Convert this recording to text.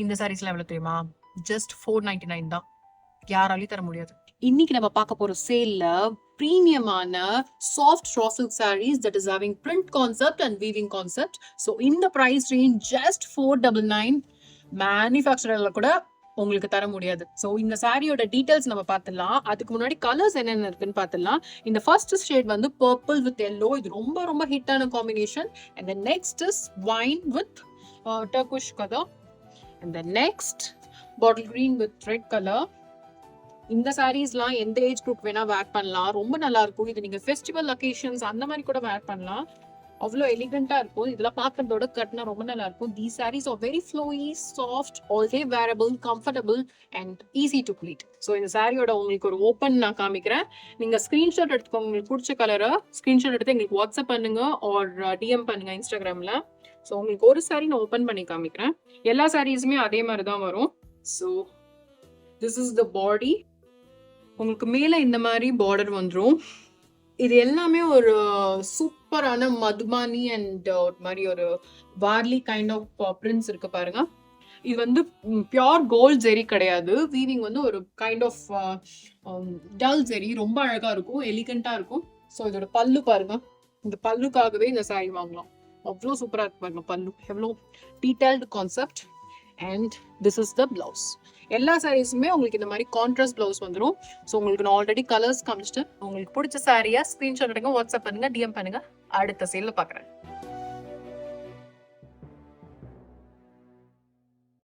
இந்த சாரீஸ்லாம் எவ்வளவு தெரியுமா? ஜஸ்ட் 499 தான். யாராலையும் தர முடியாது. இன்னைக்கு நம்ம பார்க்க போற சேல்ல பிரீமியமான soft raw silk sarees that is having print concept and weaving concept. So இந்த price range just 499. மேனுஃபேக்சரர்ல கூட உங்களுக்கு தர முடியாது. ஸோ இந்த சாரியோட டீடைல்ஸ் நம்ம பார்த்துடலாம். அதுக்கு முன்னாடி கலர்ஸ் என்னென்ன இருக்குன்னு பார்த்துடலாம். இந்த ஃபர்ஸ்ட் ஷேட் வந்து பர்பிள் வித் எல்லோ, இது ரொம்ப ரொம்ப ஹிட்டான combination. And then next is wine with turquoise colour. And then next bottle green with red colour. இந்த சாரீஸ்லாம் எந்த ஏஜ் குரூப் வேணா வேர் பண்ணலாம். ரொம்ப நல்லா இருக்கும். இது நீங்க ஃபெஸ்டிவல் அக்கேஷன்ஸ் அந்த மாதிரி கூட வேர் பண்ணலாம். அவ்வளோ எலிகண்டா இருக்கும். இதெல்லாம் பார்க்கறதோட கட்டினா ரொம்ப நல்லா இருக்கும். These saris are very flowy, soft, all day wearable, comfortable and easy to pleat. So இந்த சாரியோட உங்களுக்கு ஒரு ஓப்பன் நான் காமிக்கிறேன். நீங்க ஸ்கிரீன்ஷாட் எடுத்துக்கோங்க. உங்களுக்கு பிடிச்ச கலரை ஸ்கிரீன்ஷாட் எடுத்து எங்களுக்கு வாட்ஸ்அப் பண்ணுங்க ஆர் டிஎம் பண்ணுங்க இன்ஸ்டாகிராம்ல. ஸோ உங்களுக்கு ஒரு சாரி நான் ஓப்பன் பண்ணி காமிக்கிறேன். எல்லா சாரீஸுமே அதே மாதிரி தான் வரும். ஸோ திஸ் இஸ் த பாடி. உங்களுக்கு மேல இந்த மாதிரி பார்டர் வந்துடும். இது எல்லாமே ஒரு சூப்பரான மதுபானி அண்ட் ஒரு மாதிரி ஒரு வார்லி கைண்ட் ஆஃப் பிரிண்ட்ஸ் இருக்கு பாருங்க. இது வந்து பியோர் கோல்ட் ஜெரி கிடையாது. வீவிங் வந்து ஒரு கைண்ட் ஆஃப் டல் ஜெரி. ரொம்ப அழகா இருக்கும், எலிகண்டா இருக்கும். ஸோ இதோட பல்லு பாருங்க. இந்த பல்லுக்காகவே இந்த சாரி வாங்கலாம். அவ்வளோ சூப்பரா இருக்கு பாருங்க. பல்லு எவ்வளோ detailed concept. And this is the blouse. எல்லா சாரீஸுமே உங்களுக்கு இந்த மாதிரி கான்ட்ராஸ்ட் பிளவுஸ் வந்துடும். ஸோ உங்களுக்கு நான் ஆல்ரெடி கலர்ஸ் காமிச்சிட்டு உங்களுக்கு பிடிச்ச சாரியா ஸ்கிரீன்ஷாட் எடுங்க, வாட்ஸ்அப் பண்ணுங்க, டிஎம் பண்ணுங்க. அடுத்த சேல்ல பார்க்குறேன்.